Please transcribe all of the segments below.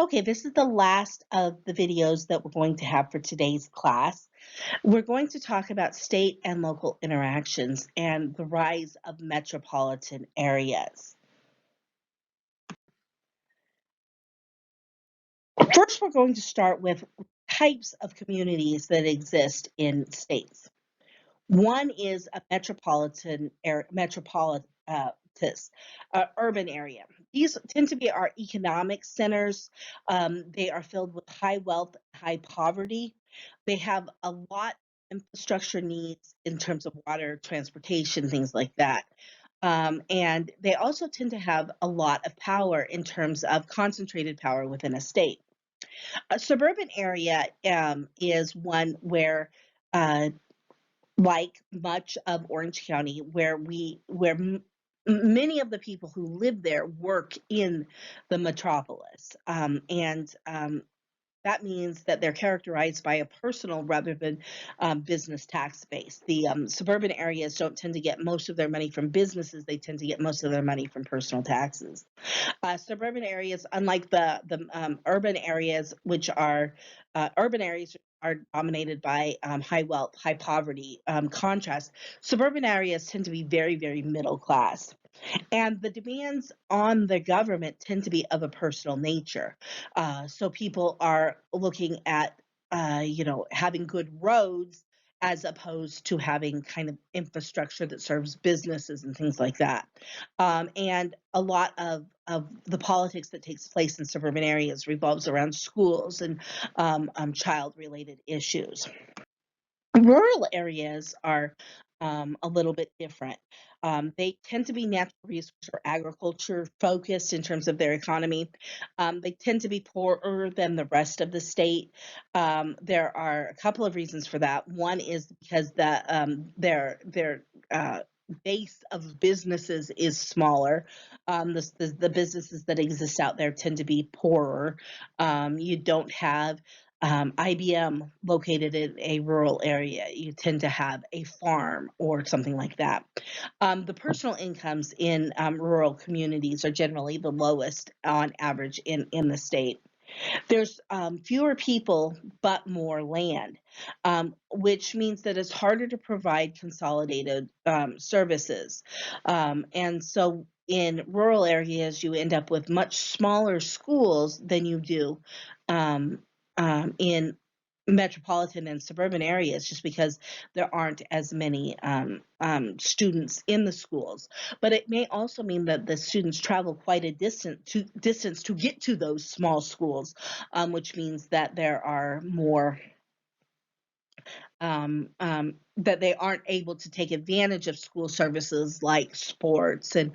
Okay, this is the last of the videos that we're going to have for today's class. We're going to talk about state and local interactions and the rise of metropolitan areas. First, we're going to start with types of communities that exist in states. One is a urban area. These tend to be our economic centers. They are filled with high wealth, high poverty. They have a lot of infrastructure needs in terms of water, transportation, things like that. And they also tend to have a lot of power in terms of concentrated power within a state. A suburban area is one where uh, like much of Orange County, many of the people who live there work in the metropolis, and that means that they're characterized by a personal rather than business tax base. The suburban areas don't tend to get most of their money from businesses; they tend to get most of their money from personal taxes. Suburban areas, unlike the urban areas, which are urban areas are dominated by high wealth, high poverty. Contrast, suburban areas tend to be very, very middle class. And the demands on the government tend to be of a personal nature. So people are looking at, having good roads as opposed to having kind of infrastructure that serves businesses and things like that. And a lot of the politics that takes place in suburban areas revolves around schools and child related issues. Rural areas are a little bit different. They tend to be natural resource or agriculture focused in terms of their economy. They tend to be poorer than the rest of the state. There are a couple of reasons for that. One is because their base of businesses is smaller. The businesses that exist out there tend to be poorer. You don't have IBM located in a rural area. You tend to have a farm or something like that. The personal incomes in rural communities are generally the lowest on average in the state. There's fewer people but more land, which means that it's harder to provide consolidated services. And so in rural areas, you end up with much smaller schools than you do um, in metropolitan and suburban areas, just because there aren't as many students in the schools. But it may also mean that the students travel quite a distance to get to those small schools, which means that there are more that they aren't able to take advantage of school services like sports and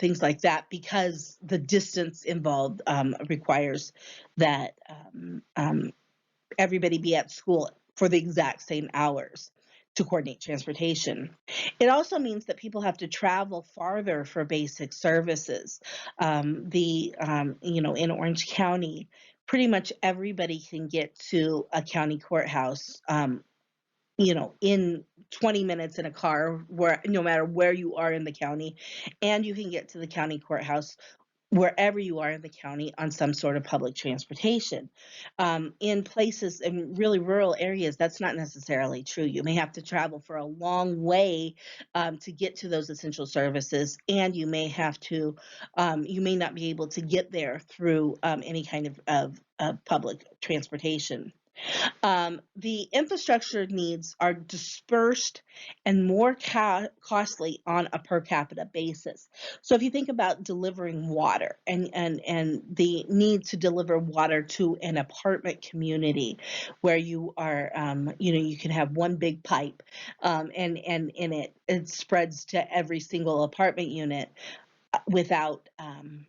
things like that, because the distance involved requires that everybody be at school for the exact same hours to coordinate transportation. It also means that people have to travel farther for basic services. In Orange County, pretty much everybody can get to a county courthouse, in 20 minutes in a car, where no matter where you are in the county, and you can get to the county courthouse wherever you are in the county on some sort of public transportation. In places, in really rural areas, that's not necessarily true. You may have to travel for a long way to get to those essential services, and you may not be able to get there through any kind of public transportation. The infrastructure needs are dispersed and more costly on a per capita basis. So if you think about delivering water and the need to deliver water to an apartment community where you are, you can have one big pipe, and it spreads to every single apartment unit without um,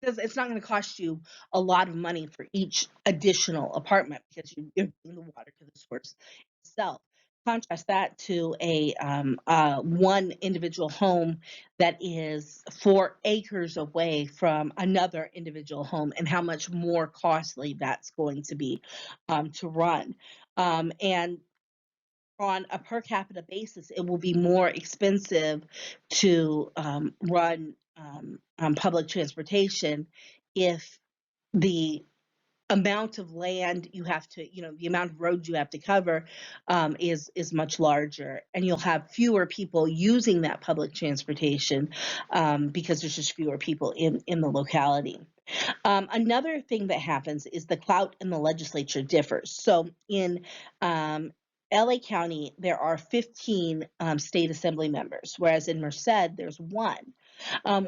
because it's not going to cost you a lot of money for each additional apartment, because you're getting the water to the source itself. Contrast that to a one individual home that is 4 acres away from another individual home, and how much more costly that's going to be to run. And on a per capita basis, it will be more expensive to run public transportation if the amount of land you have to, the amount of roads you have to cover is much larger, and you'll have fewer people using that public transportation because there's just fewer people in the locality. Another thing that happens is the clout in the legislature differs. So in LA County, there are 15 state assembly members, whereas in Merced, there's one,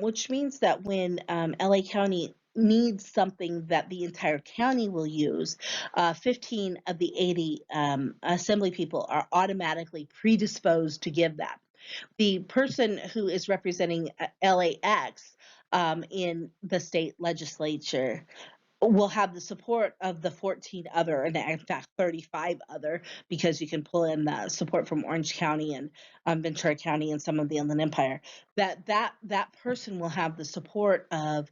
which means that when LA County needs something that the entire county will use, 15 of the 80 assembly people are automatically predisposed to give that. The person who is representing LAX in the state legislature will have the support of the 14 other, and in fact 35 other, because you can pull in the support from Orange County and Ventura County and some of the Inland Empire. That person will have the support of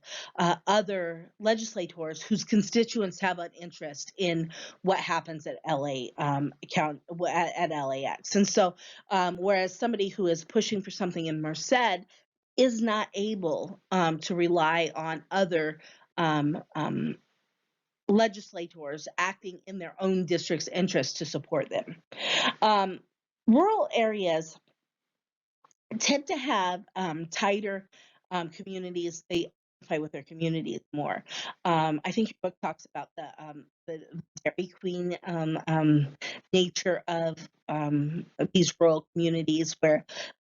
other legislators whose constituents have an interest in what happens at LA county at LAX. And so, whereas somebody who is pushing for something in Merced is not able to rely on other legislators acting in their own district's interest to support them. Rural areas tend to have tighter communities. They identify with their communities more. I think your book talks about the Dairy Queen nature of these rural communities, where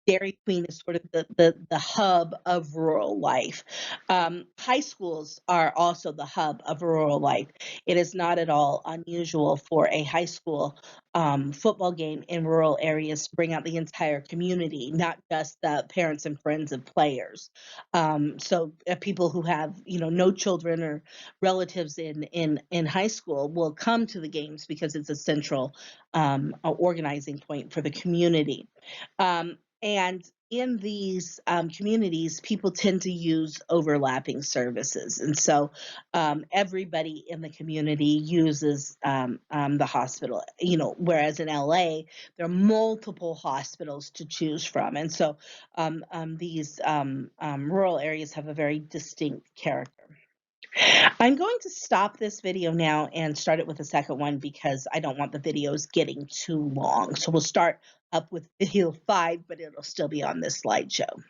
Dairy Queen is sort of the hub of rural life. High schools are also the hub of rural life. It is not at all unusual for a high school football game in rural areas to bring out the entire community, not just the parents and friends of players. So people who have no children or relatives in high school will come to the games because it's a central organizing point for the community. And in these communities, people tend to use overlapping services. And so everybody in the community uses the hospital, whereas in LA, there are multiple hospitals to choose from. And so these rural areas have a very distinct character. I'm going to stop this video now and start it with a second one because I don't want the videos getting too long. So we'll start up with video 5, but it'll still be on this slideshow.